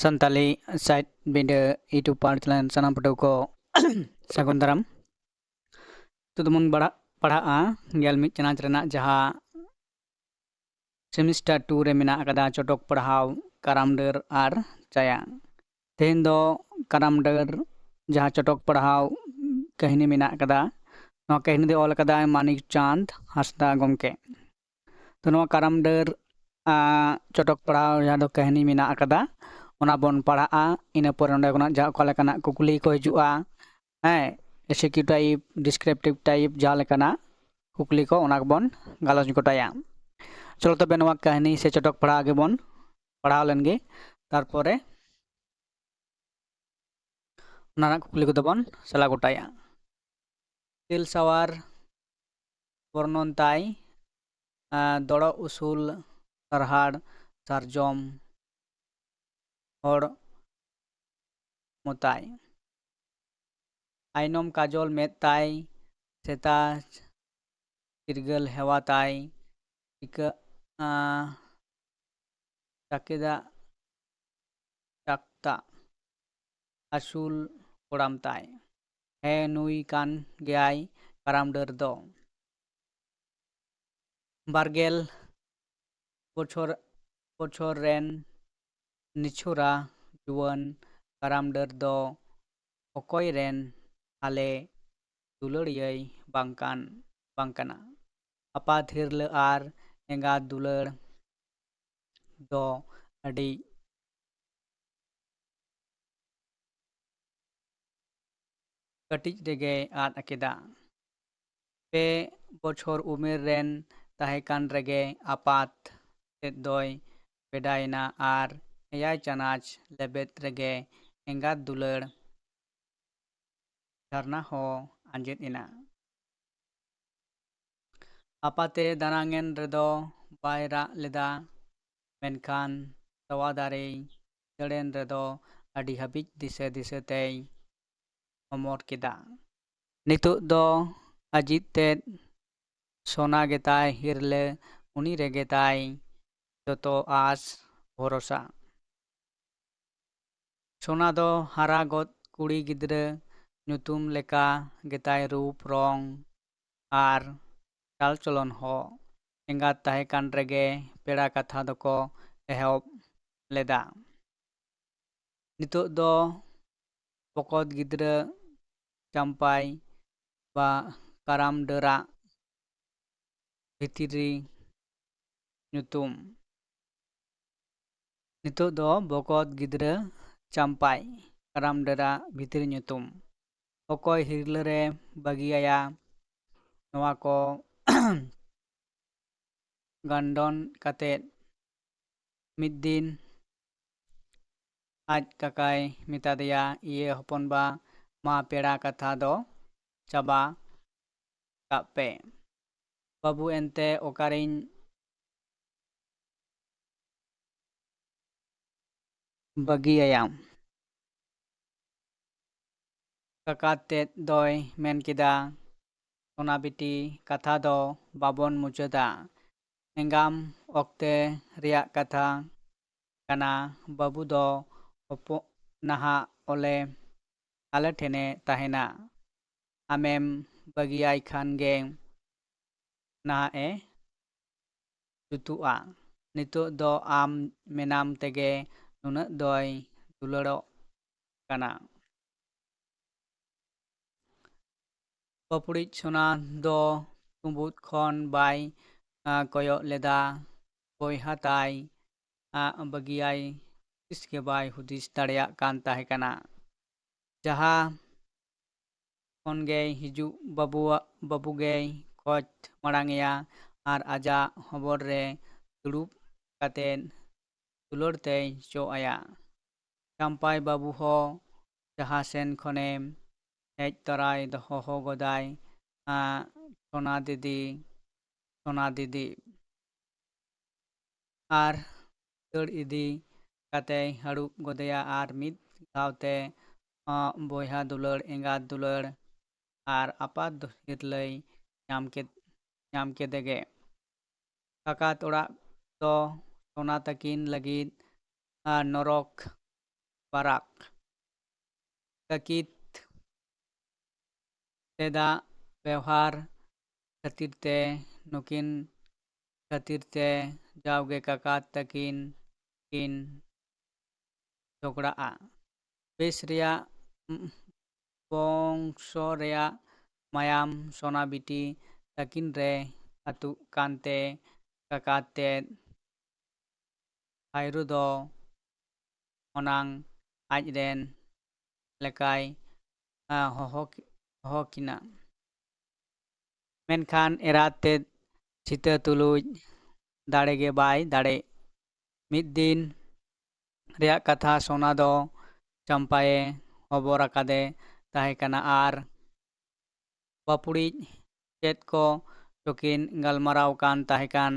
Santali site benda itu partlan sanam padu ko sagundaram tudumung padha ngel mit chanach renak jaha semester 2 re mena akada chotok padhaw karamder ar chaya tehin do karamder jaha chotok padhaw kahini mena akada no kahini de ol akada manik chand hasda gomke to no karamder chotok padhaw jaha do kahini mena akada ona bon padha ina por onde kona ja okala kana kukuli ko hijua SQ type descriptive type jaha lekana kukuli ko ona bon galos gotaya चलो तबे नवा कहानी से चटक पढ़ा आगे बन पढ़ा लेंगे तारपरे नाना कुकली को दबन सला गोटाया तिल सवार वर्णन ताई दड़ो उसूल सरहाड़ सारजम हड़ मोताई आइनम काजल मेद ताई सेता चिरगल हेवा ताई इका चाकेदा चाकता asul koram tai he nui kan gay karam der do bargel bochor ren nichura juan karam der do okoy ren ale duluriyai bangkana apa thirle ar enga dulur do adi katic rege ad akeda pe bochor umer ren tahekan rege apat doy bedaina ar eyai chanach lebet rege engat dulur dharna ho anjet ina apate danangen redo baira leda menkan tawadare daren redo adi habij dise tei omor keda nituk do ajit te sona getai hirle uni regetai joto as borosa sona do hara got kuri gidre nyutum leka getai rup rong ar chal cholon ho engat tahekan rege pera katha doko ehop leda nituk do pokot gidre champai ba karam dera Vitiri nyutum nituk do bokot gidre champai karam dera Vitiri nyutum okoy hirlere bagiaya noa ko gandon katet mid din aj kakai mitadeya iye hopon ba ma pera katha do chaba kape babu ente okarin bagi ayam kakatet doi men kida ona biti katha do babon muchada engam okte riak katha kana babu do opo naha ole ale thene tahena amem bagiai khan ge naha e jutua nituk do am menam tege nunak doi dularo kana papurit sona do tumbut khon bai koyok leda boyha tai bagiai iske bai hudis dareyak kan tahe kana jaha khon ge hiju babu ge khoj marangya ar aja hobor re durup katen dulor tei cho aya champai babu ho jaha sen khonem hej tarai doho ho godai sona didi ar dor idi kate harup godeya ar mid gaute boyha dulur engat dulur ar apat hirlei nyam kedege kakat orak do sona takin lagit norok park ᱛᱟᱹᱠᱤᱛ ᱪᱮᱫᱟᱜ ᱵᱮᱣᱦᱟᱨ ᱠᱷᱟᱹᱛᱤᱨ ᱛᱮ ᱱᱩᱠᱤᱱ ᱠᱷᱟᱹᱛᱤᱨ ᱛᱮ ᱡᱟᱣᱜᱮ ᱠᱟᱠᱟ ᱛᱟᱹᱠᱤᱱ ᱠᱤᱱ ᱡᱷᱚᱜᱽᱲᱟᱜᱼᱟ᱾ ᱵᱮᱥ ᱨᱮᱭᱟᱜ ᱵᱚᱝᱥᱚ ᱨᱮᱭᱟᱜ ᱢᱟᱭᱟᱢ ᱥᱚᱱᱟ ᱵᱤᱴᱤ ᱛᱟᱹᱠᱤᱱ ᱨᱮ ᱟᱹᱛᱩᱜ ᱠᱟᱱᱛᱮ ᱠᱟᱠᱟ ᱛᱮᱫ ᱦᱟᱭᱨᱩ ᱫᱚ ᱚᱱᱟᱝ ᱟᱡᱨᱮᱱ ᱞᱮᱠᱟᱭ ᱦᱚᱦᱚ ᱠᱤᱱᱟ᱾ ᱢᱮᱱᱠᱷᱟᱱ ᱮᱨᱟᱛ ᱛᱮᱫ ᱪᱷᱤᱛᱟᱹ ᱛᱩᱞᱩᱡ ᱫᱟᱲᱮᱜᱮ ᱵᱟᱭ ᱫᱟᱲᱮ᱾ ᱢᱤᱫ ᱫᱤᱱ ᱨᱮᱭᱟᱜ ᱠᱟᱛᱷᱟ ᱥᱚᱱᱟ ᱫᱚ ᱪᱟᱢᱯᱟᱭᱮ ᱦᱚᱵᱚᱨ ᱟᱠᱟᱫᱮ ᱛᱟᱦᱮᱸ ᱠᱟᱱᱟ ᱟᱨ ᱵᱟᱹᱯᱩᱲᱤᱡ ᱪᱮᱫ ᱠᱚ ᱪᱚᱠᱤᱱ ᱜᱟᱞᱢᱟᱨᱟᱣ ᱠᱟᱱ ᱛᱟᱦᱮᱸᱠᱟᱱ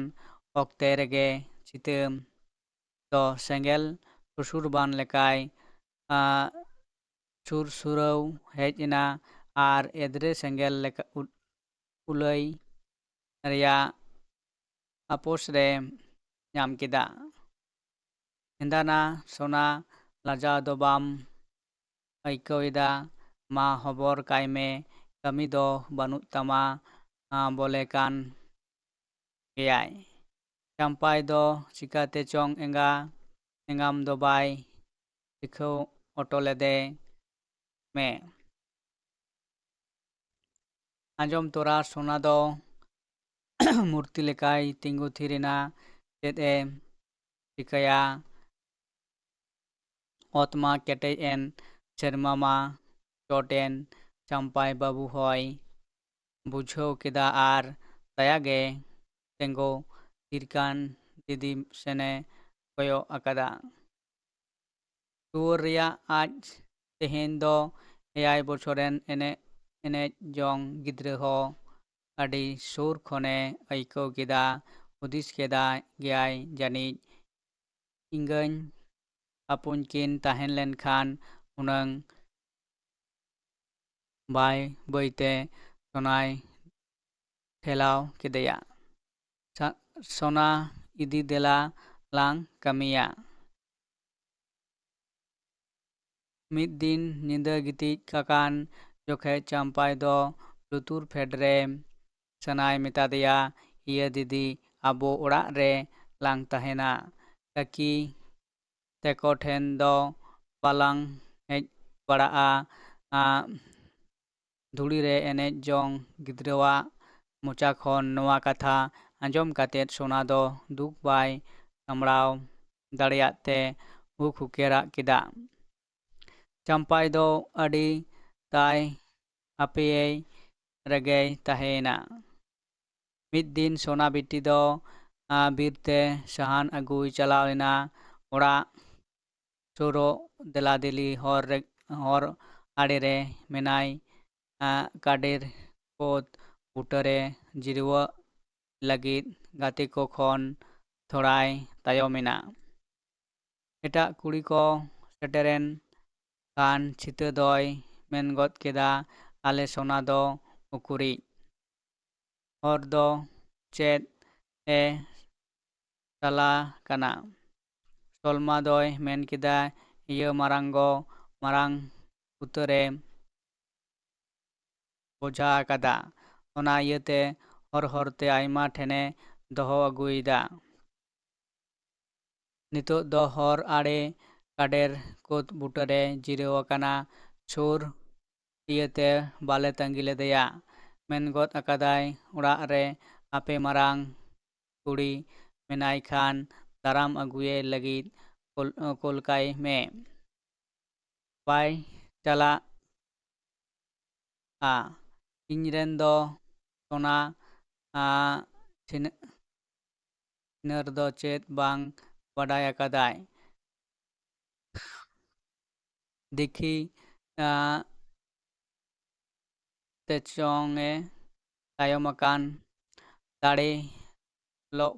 ᱚᱠᱛᱮ ᱨᱮᱜᱮ ᱪᱷᱤᱛᱟᱹ ᱫᱚ ᱥᱮᱸᱜᱮᱞ ᱥᱩᱥᱩᱨᱵᱟᱱ ᱞᱮᱠᱟᱭ ᱥᱩᱨᱥᱩᱨᱟᱹᱣ ᱦᱮᱡ ᱮᱱᱟ ᱟᱨ ᱮᱫᱽᱨᱮ ᱥᱮᱸᱜᱮᱞ ᱞᱮᱠᱟ ᱩᱞᱟᱹᱭ ᱨᱮᱭᱟᱜ ᱟᱯᱚᱥ ᱨᱮ ᱧᱟᱢ ᱠᱮᱫᱟ᱾ ᱦᱮᱸᱫᱟᱱᱟ ᱥᱚᱱᱟ, ᱞᱟᱡᱟᱣ ᱫᱚ ᱵᱟᱢ ᱟᱹᱭᱠᱟᱹᱣᱮᱫᱟ? ᱢᱟ ᱦᱚᱵᱚᱨ ᱠᱟᱭᱢᱮ, ᱠᱟᱹᱢᱤ ᱫᱚ ᱵᱟᱹᱱᱩᱜ ᱛᱟᱢᱟ ᱵᱚᱞᱮ ᱠᱟᱱ ᱜᱮᱭᱟᱭ᱾ ᱪᱟᱢᱯᱟᱭ ᱫᱚ ᱪᱤᱠᱟᱹᱛᱮ ᱪᱚᱝ ᱮᱸᱜᱟᱢ ᱫᱚ ᱵᱟᱭ ᱥᱤᱠᱷᱟᱹᱣ ᱚᱴᱚ ᱞᱮᱫᱮ ᱢᱮ᱾ ᱟᱸᱡᱚᱢ ᱛᱚᱨᱟ ᱥᱚᱱᱟ ᱫᱚ ᱢᱩᱨᱛᱤ ᱞᱮᱠᱟᱭ ᱛᱤᱸᱜᱩ ᱛᱷᱤᱨ ᱮᱱᱟ᱾ ᱪᱮᱫ ᱮ ᱪᱤᱠᱟᱹᱭᱟ? ᱚᱛ ᱢᱟ ᱠᱮᱴᱮᱡ ᱮᱱ, ᱥᱮᱨᱢᱟ ᱢᱟ ᱪᱚᱴ ᱮᱱ᱾ ᱪᱟᱢᱯᱟᱭ ᱵᱟᱹᱵᱩ ᱦᱚᱸᱭ ᱵᱩᱡᱷᱟᱹᱣ ᱠᱮᱫᱟ ᱟᱨ ᱫᱟᱭᱟᱜᱮ ᱛᱮᱸᱜᱳ ᱛᱷᱤᱨᱠᱟᱱ ᱫᱤᱫᱤ ᱥᱮᱱᱮ ᱠᱚᱭᱚᱜ ᱟᱠᱟᱫᱟ᱾ ᱴᱩᱣᱟᱹᱨ ᱨᱮᱭᱟᱜ ᱟᱡ ᱛᱮᱦᱮᱧ ᱫᱚ eyᱟᱭ ᱵᱚᱪᱷᱚᱨᱮᱱ ᱮᱱᱮᱡ ᱡᱚᱝ ᱜᱤᱫᱽᱨᱟᱹ ᱦᱚᱸ ᱟᱹᱰᱤ ᱥᱩᱨ ᱠᱷᱚᱱᱮ ᱟᱹᱭᱠᱟᱹᱣ ᱠᱮᱫᱟ᱾ ᱦᱩᱫᱤᱥ ᱠᱮᱫᱟ ᱜᱮᱭᱟᱭ ᱡᱟᱹᱱᱤᱡ ᱤᱧᱜᱟᱹᱧ ᱦᱟᱯᱩᱧ ᱠᱤᱱ ᱛᱟᱦᱮᱸ ᱞᱮᱱᱠᱷᱟᱱ ᱦᱩᱱᱟᱹᱝ᱾ ᱵᱟᱹᱭᱛᱮ ᱥᱚᱱᱟᱭ ᱴᱷᱮᱞᱟᱣ ᱠᱮᱫᱮᱭᱟ᱾ ᱥᱚᱱᱟ ᱤᱫᱤ ᱫᱮᱞᱟ ᱞᱟᱝ ᱠᱟᱹᱢᱤᱭᱟ᱾ ᱢᱤᱫ ᱫᱤᱱ ᱧᱤᱫᱟᱹ ᱜᱤᱛᱤᱡ ᱟᱠᱟᱱ ᱡᱚᱠᱷᱮᱡ ᱪᱟᱢᱯᱟᱭ ᱫᱚ ᱞᱩᱛᱩᱨ ᱯᱷᱮᱰ ᱨᱮ ᱥᱚᱱᱟᱭ ᱢᱮᱛᱟᱫᱮᱭᱟ, ᱤᱭᱟᱹ ᱫᱤᱫᱤ, ᱟᱵᱚ ᱚᱲᱟᱜ ᱨᱮ ᱞᱟᱝ ᱛᱟᱦᱮᱱᱟ᱾ ᱠᱟᱠᱤ ᱛᱮᱠᱚ ᱴᱷᱮᱱ ᱫᱚ ᱵᱟᱞᱟᱝ ᱦᱮᱡ ᱵᱟᱲᱟᱜᱼᱟ᱾ ᱫᱷᱩᱲᱤᱨᱮ ᱮᱱᱮᱡ ᱡᱚᱝ ᱜᱤᱫᱽᱨᱟᱹᱣᱟᱜ ᱢᱚᱪᱟ ᱠᱷᱚᱱ ᱱᱚᱣᱟ ᱠᱟᱛᱷᱟ ᱟᱸᱡᱚᱢ ᱠᱟᱛᱮᱫ ᱥᱚᱱᱟ ᱫᱚ ᱫᱩᱠ ᱵᱟᱭ ᱥᱟᱢᱲᱟᱣ ᱫᱟᱲᱮᱭᱟᱜ ᱛᱮ ᱦᱩᱠᱼᱦᱩᱠᱮ ᱨᱟᱜ ᱠᱮᱫᱟ᱾ ᱪᱟᱢᱯᱟᱭ ᱫᱚ ᱟᱹᱰᱤ ᱛᱟᱭ ᱦᱟᱯᱮᱭᱮ ᱨᱮᱜᱮᱭ ᱛᱟᱦᱮᱸᱭᱮᱱᱟ᱾ ᱢᱤᱫ ᱫᱤᱱ ᱥᱚᱱᱟ ᱵᱤᱴᱤ ᱫᱚ ᱵᱤᱨᱛᱮ ᱥᱟᱦᱟᱱ ᱟᱹᱜᱩᱭ ᱪᱟᱞᱟᱣ ᱞᱮᱱᱟ᱾ ᱚᱲᱟᱜ ᱥᱩᱨᱚᱜ ᱫᱮᱞᱟᱫᱮᱞᱤ ᱦᱚᱨ ᱟᱲᱮᱨᱮ ᱢᱮᱱᱟᱭ ᱠᱟᱰᱮᱨ ᱠᱳᱫᱽ ᱵᱩᱴᱟᱹᱨᱮ ᱡᱤᱨᱟᱹᱣᱚᱜ ᱞᱟᱹᱜᱤᱫ ᱜᱟᱛᱮ ᱠᱚ ᱠᱷᱚᱱ ᱛᱷᱚᱲᱟᱭ ᱛᱟᱭᱚᱢᱮᱱᱟ᱾ ᱮᱴᱟᱜ ᱠᱩᱲᱤ ᱠᱚ ᱥᱮᱴᱮᱨᱮᱱ ᱠᱷᱟᱱ ᱪᱷᱤᱛᱟᱹ ᱫᱚᱭ ᱢᱮᱱ ᱜᱚᱫ ᱠᱮᱫᱟ, ᱟᱞᱮ ᱥᱚᱱᱟ ᱫᱚ ᱩᱠᱩᱨᱤᱡ? ᱦᱚᱨ ᱫᱚ ᱪᱮᱫ ᱮ ᱥᱟᱞᱟ ᱠᱟᱱᱟ? ᱥᱚᱞᱢᱟ ᱫᱚᱭ ᱢᱮᱱ ᱠᱮᱫᱟ, ᱤᱭᱟᱹ ᱢᱟᱨᱟᱝ ᱩᱛᱟᱹᱨᱮ ᱵᱳᱡᱷᱟ ᱟᱠᱟᱫᱟ᱾ ᱚᱱᱟ ᱤᱭᱟᱹᱛᱮ ᱦᱚᱨᱛᱮ ᱟᱭᱢᱟ ᱴᱷᱮᱱᱮ ᱫᱚᱦᱚ ᱟᱹᱜᱩᱭᱮᱫᱟ᱾ ᱱᱤᱛᱚᱜ ᱫᱚ ᱦᱚᱨ ᱟᱲᱮ ᱠᱟᱰᱮᱨ ᱠᱳᱫᱽ ᱵᱩᱴᱟᱹᱨᱮ ᱡᱤᱨᱟᱹᱣ ᱟᱠᱟᱱᱟ᱾ ᱥᱩᱨ ᱤᱭᱟᱹᱛᱮ ᱵᱟᱞᱮ ᱛᱟᱺᱜᱤ ᱞᱮᱫᱮᱭᱟ᱾ ᱢᱮᱱ ᱜᱚᱫ ᱟᱠᱟᱫᱟᱭ, ᱚᱲᱟᱜ ᱨᱮ ᱟᱯᱮ ᱢᱟᱨᱟᱝ ᱠᱩᱲᱤ ᱢᱮᱱᱟᱭ ᱠᱷᱟᱱ ᱫᱟᱨᱟᱢ ᱟᱹᱜᱩᱭᱮ ᱞᱟᱹᱜᱤᱫ ᱠᱳᱞᱠᱟᱭ ᱢᱮ᱾ ᱵᱟᱭ ᱪᱟᱞᱟᱜᱼᱟ? ᱤᱧᱨᱮᱱ ᱫᱚ ᱥᱚᱱᱟ ᱪᱷᱤᱱᱟᱹᱨ ᱫᱚ ᱪᱮᱫ ᱵᱟᱝ ᱵᱟᱰᱟᱭ ᱟᱠᱟᱫᱟᱭ? ᱫᱮᱠᱷᱤ ᱛᱮᱪᱚᱝᱼᱮ ᱛᱟᱭᱚᱢ ᱟᱠᱟᱱ᱾ ᱫᱟᱲᱮ ᱞᱚᱜ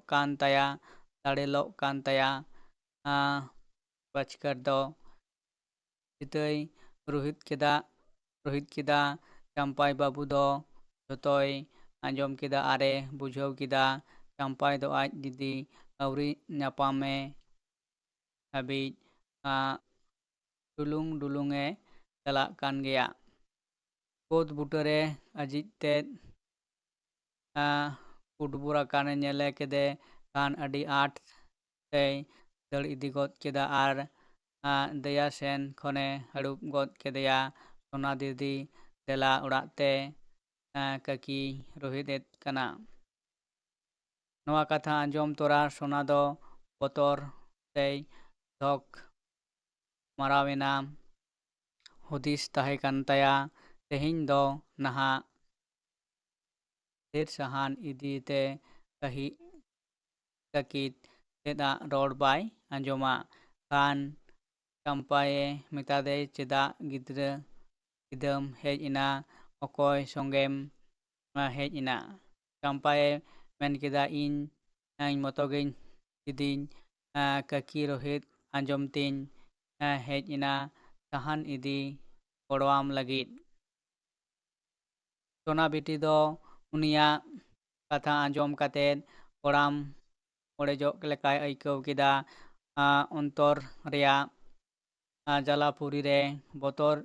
ᱠᱟᱱ ᱛᱟᱭᱟ ᱵᱟᱪᱠᱟᱨ ᱫᱚ᱾ ᱪᱤᱛᱟᱹᱭ ᱨᱩᱦᱤᱫ ᱠᱮᱫᱟ᱾ ᱪᱟᱢᱯᱟᱭ ᱵᱟᱹᱵᱩ ᱫᱚ ᱡᱷᱚᱛᱚᱭ ᱟᱸᱡᱚᱢ ᱠᱮᱫᱟ ᱟᱨᱮ ᱵᱩᱡᱷᱟᱹᱣ ᱠᱮᱫᱟ ᱪᱟᱢᱯᱟᱭ ᱫᱚ ᱟᱡ ᱫᱤᱫᱤ ᱟᱹᱣᱨᱤ ᱧᱟᱯᱟᱢᱮ ᱦᱟᱹᱵᱤᱡ ᱰᱩᱞᱩᱝ ᱰᱩᱞᱩᱝᱮ ᱪᱟᱞᱟᱜ ᱠᱟᱱ ᱜᱮᱭᱟ᱾ ᱠᱳᱫ ᱵᱩᱴᱟᱹᱨᱮ ᱟᱹᱡᱤᱡ ᱛᱮᱫ ᱩᱰᱵᱩᱨ ᱟᱠᱟᱱᱮ ᱧᱮᱞᱮ ᱠᱮᱫᱮ ᱠᱷᱟᱱ ᱟᱹᱰᱤ ᱟᱸᱴ ᱛᱮᱭ ᱫᱟᱹᱲ ᱤᱫᱤ ᱜᱚᱫ ᱠᱮᱫᱟ ᱟᱨ ᱫᱮᱭᱟ ᱥᱮᱱ ᱠᱷᱚᱱᱮ ᱦᱟᱹᱲᱩᱵ ᱜᱚᱫ ᱠᱮᱫᱮᱭᱟ᱾ ᱥᱳᱱᱟ ᱫᱤᱫᱤ ᱫᱮᱞᱟ ᱚᱲᱟᱜ ᱛᱮ, ᱠᱟᱹᱠᱤ ᱨᱳᱦᱮᱫ ᱠᱟᱱᱟ᱾ ᱱᱚᱣᱟ ᱠᱟᱛᱷᱟ ᱟᱸᱡᱚᱢ ᱛᱚᱨᱟ ᱥᱳᱱᱟ ᱫᱚ ᱵᱚᱛᱚᱨ ᱛᱮᱭ ᱫᱷᱚᱠ ᱢᱟᱨᱟᱣᱮᱱᱟ᱾ ᱦᱩᱫᱤᱥ ᱛᱟᱦᱮᱸ ᱠᱟᱱ ᱛᱟᱭᱟ ᱛᱮᱦᱮᱧ ᱫᱚ ᱱᱟᱦᱟᱜ ᱰᱷᱮᱨ ᱥᱟᱦᱟᱱ ᱤᱫᱤᱛᱮ ᱠᱟᱹᱠᱤ ᱛᱮᱫᱟᱜ ᱨᱚᱲ ᱵᱟᱭ ᱟᱸᱡᱚᱢᱟ ᱠᱷᱟᱱ ᱪᱟᱢᱯᱟᱭᱮ ᱢᱮᱛᱟᱫᱮ, ᱪᱮᱫᱟᱜ ᱜᱤᱫᱟᱹᱢ ᱦᱮᱡ ᱮᱱᱟ? ᱚᱠᱚᱭ ᱥᱚᱸᱜᱮᱢ ᱦᱮᱡ ᱮᱱᱟ? ᱪᱟᱢᱯᱟᱭᱮ ᱢᱮᱱ ᱠᱮᱫᱟ, ᱤᱧ ᱢᱚᱛᱚᱜᱤᱧ ᱫᱤᱫᱤᱧ ᱠᱟᱹᱠᱤ ᱨᱳᱦᱮᱫ ᱟᱸᱡᱚᱢ ᱛᱤᱧ ᱦᱮᱡ ᱮᱱᱟ ᱥᱟᱦᱟᱱ ᱤᱫᱤ ᱜᱚᱲᱚᱣᱟᱢ ᱞᱟᱹᱜᱤᱫ᱾ ᱥᱳᱱᱟ ᱵᱤᱴᱤ ᱫᱚ ᱩᱱᱤᱭᱟᱜ ᱠᱟᱛᱷᱟ ᱟᱸᱡᱚᱢ ᱠᱟᱛᱮᱫ ᱠᱚᱲᱟᱢ ᱚᱲᱮᱡᱚᱜ ᱞᱮᱠᱟᱭ ᱟᱹᱭᱠᱟᱹᱣ ᱠᱮᱫᱟ᱾ ᱚᱱᱛᱚᱨ ᱨᱮᱭᱟᱜ ᱡᱟᱞᱟᱯᱩᱨᱤ ᱨᱮ ᱵᱚᱛᱚᱨ